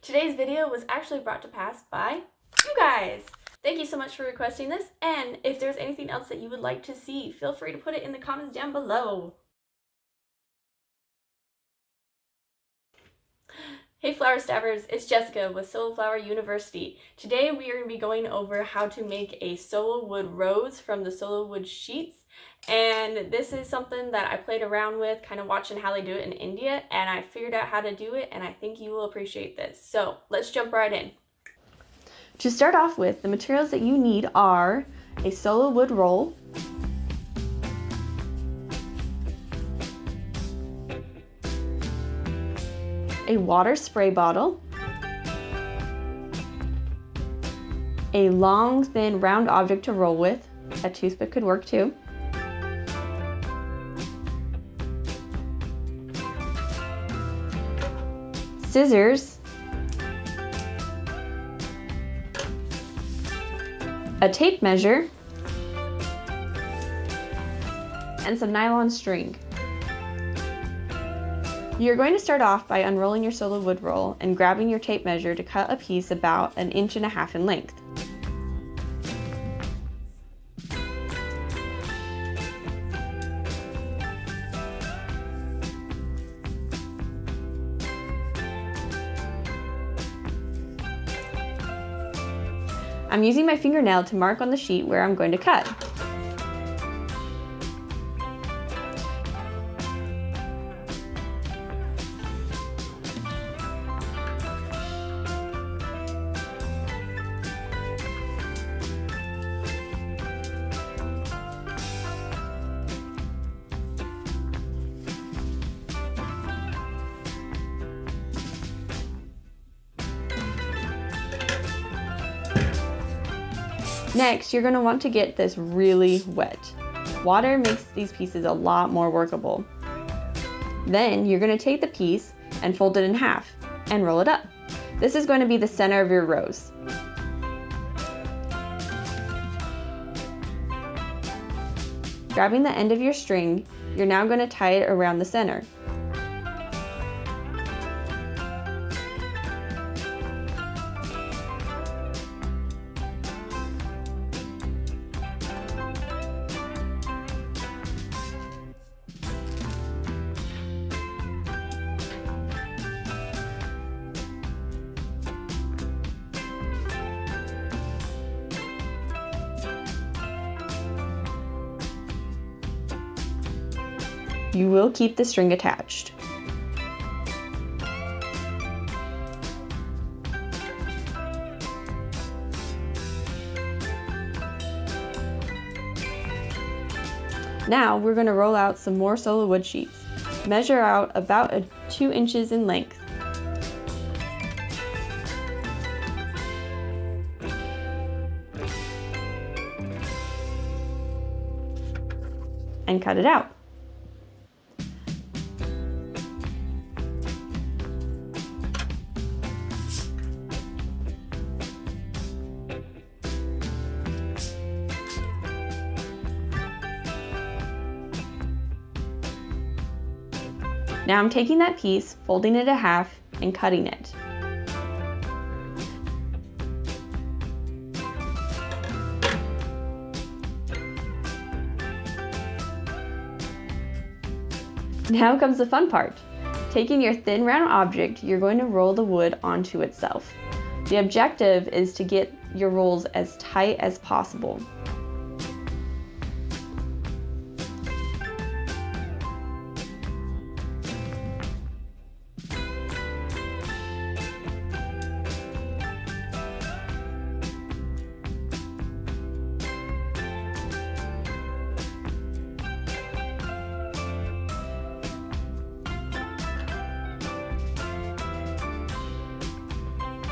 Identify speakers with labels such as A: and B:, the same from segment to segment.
A: Today's video was actually brought to pass by you guys. Thank you so much for requesting this, and if there's anything else that you would like to see, feel free to put it in the comments down below. Hey Flower Stabbers, it's Jessica with Sola Flower University. Today we are going to be going over how to make a Sola wood rose from the Sola wood sheets. And this is something that I played around with, kind of watching how they do it in India, and I figured out how to do it, and I think you will appreciate this. So let's jump right in. To start off with, the materials that you need are a Sola wood roll, a water spray bottle, a long, thin, round object to roll with. A toothpick could work too. Scissors, a tape measure, and some nylon string. You're going to start off by unrolling your Sola wood roll and grabbing your tape measure to cut a piece about 1.5 inches in length. I'm using my fingernail to mark on the sheet where I'm going to cut. Next, you're going to want to get this really wet. Water makes these pieces a lot more workable. Then you're going to take the piece and fold it in half and roll it up. This is going to be the center of your rose. Grabbing the end of your string, you're now going to tie it around the center. You will keep the string attached. Now we're going to roll out some more Sola wood sheets. Measure out about 2 inches in length. And cut it out. Now I'm taking that piece, folding it in half, and cutting it. Now comes the fun part. Taking your thin round object, you're going to roll the wood onto itself. The objective is to get your rolls as tight as possible.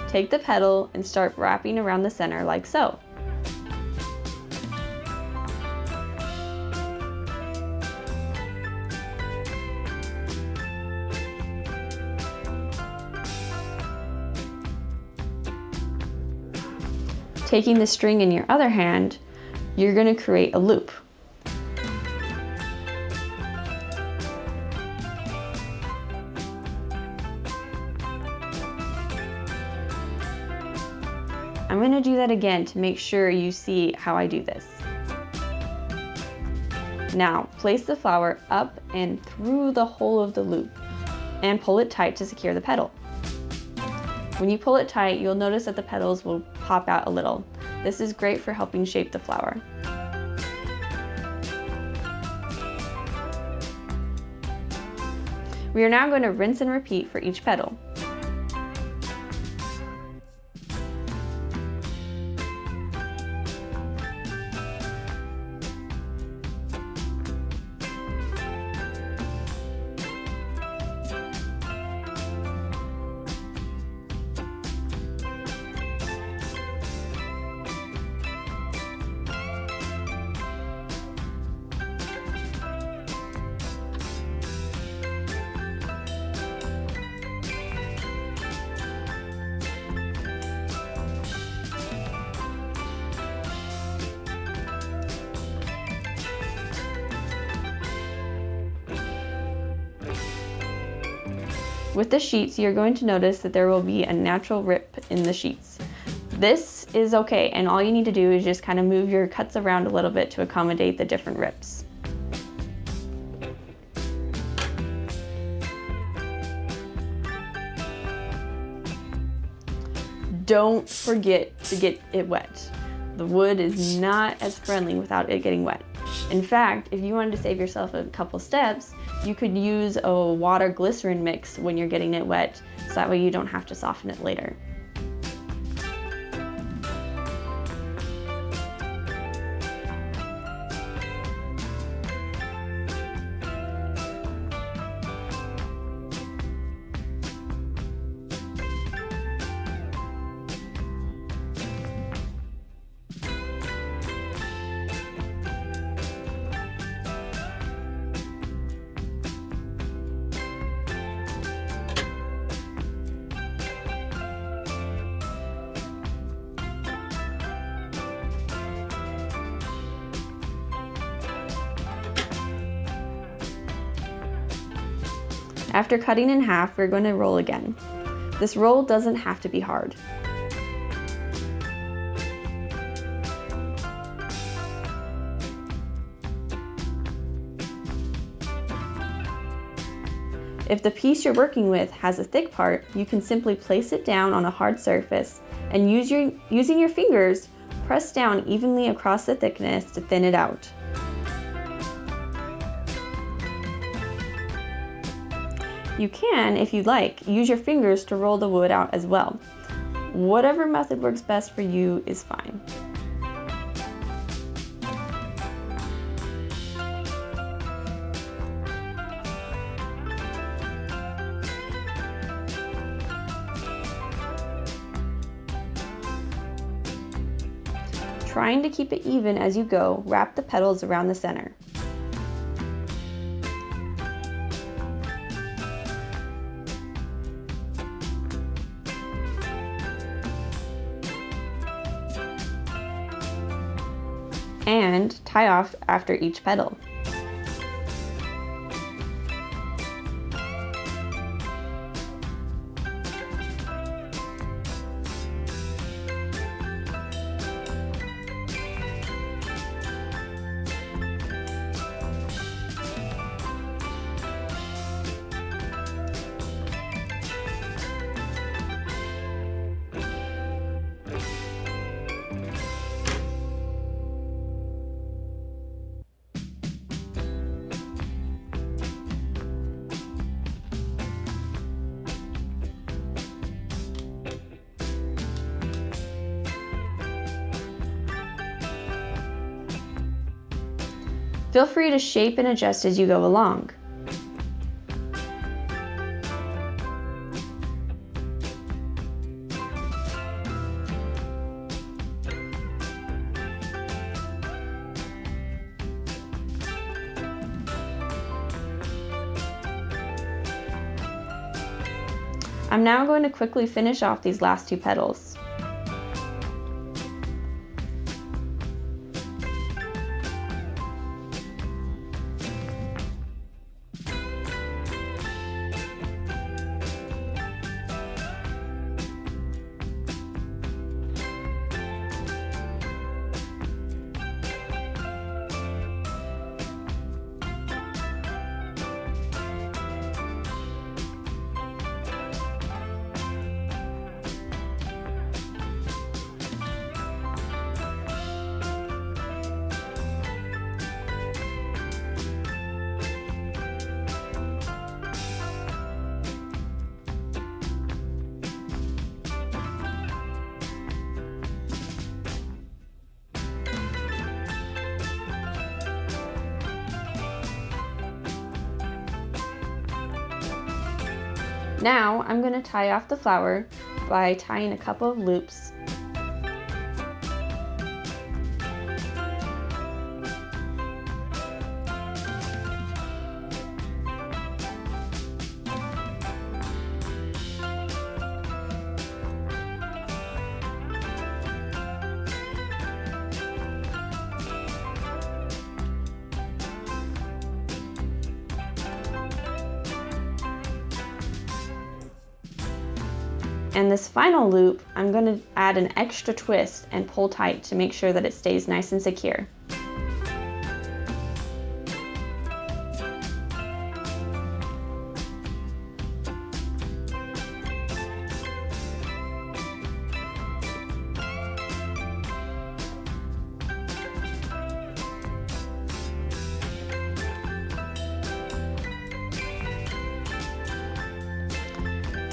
A: Take the petal and start wrapping around the center like so. Taking the string in your other hand, you're going to create a loop. I'm going to do that again to make sure you see how I do this. Now, place the flower up and through the hole of the loop and pull it tight to secure the petal. When you pull it tight, you'll notice that the petals will pop out a little. This is great for helping shape the flower. We are now going to rinse and repeat for each petal. With the sheets, you're going to notice that there will be a natural rip in the sheets. This is okay, and all you need to do is just kind of move your cuts around a little bit to accommodate the different rips. Don't forget to get it wet. The wood is not as friendly without it getting wet. In fact, if you wanted to save yourself a couple steps, you could use a water glycerin mix when you're getting it wet, so that way you don't have to soften it later. After cutting in half, we're going to roll again. This roll doesn't have to be hard. If the piece you're working with has a thick part, you can simply place it down on a hard surface and using your fingers, press down evenly across the thickness to thin it out. You can, if you'd like, use your fingers to roll the wood out as well. Whatever method works best for you is fine. Trying to keep it even as you go, wrap the petals around the center. And tie off after each petal. Feel free to shape and adjust as you go along. I'm now going to quickly finish off these last two petals. Now I'm going to tie off the flower by tying a couple of loops. And this final loop, I'm going to add an extra twist and pull tight to make sure that it stays nice and secure.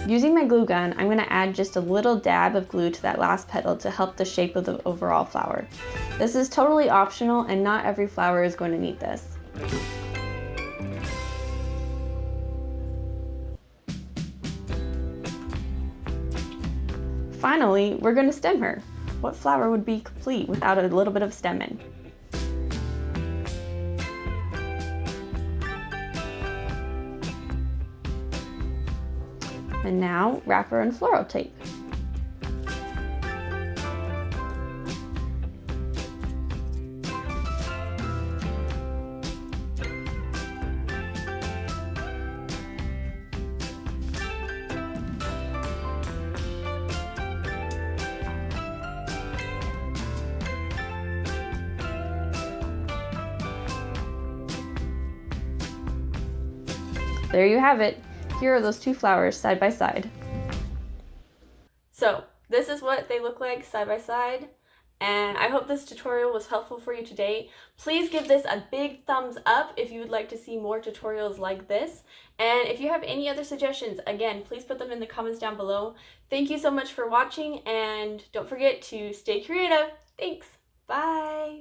A: Using my glue gun, I'm going to add just a little dab of glue to that last petal to help the shape of the overall flower. This is totally optional and not every flower is going to need this. Finally, we're going to stem her. What flower would be complete without a little bit of stemming? And now wrap her in floral tape. There you have it. Here are those two flowers side by side. So this is what they look like side by side, and I hope this tutorial was helpful for you today. Please give this a big thumbs up if you would like to see more tutorials like this, and if you have any other suggestions, again, please put them in the comments down below. Thank you so much for watching, and don't forget to stay creative. Thanks. Bye.